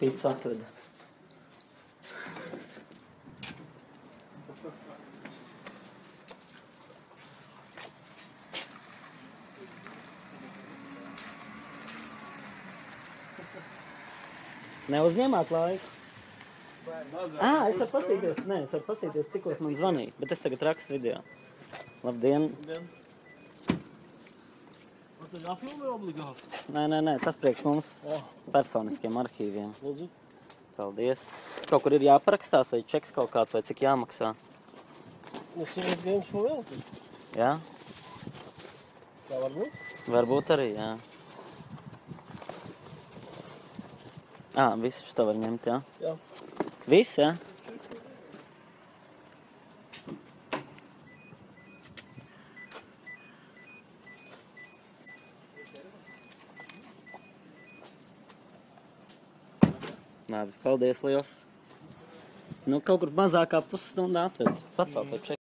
Pīcis atveda. Neuzņemāt laiku? Es varu pastīties, cikos man zvanīja, bet es tagad rakstu video. Labdien! Tas ir jāfilmē obligāti? Nē, tas priekš mums personiskiem arhīviem. Lūdzu. Paldies. Kaut kur ir jāparakstās, vai čeks kaut kāds, vai cik jāmaksā? 100 dienas pa vēl. Jā? Tā var būt? Varbūt arī, jā. Visu šo var ņemt, jā? Jā. Viss, jā? Labi, paldies liels. Nu, kaut kur mazākā pusstundā atved. Pacelt vai ček.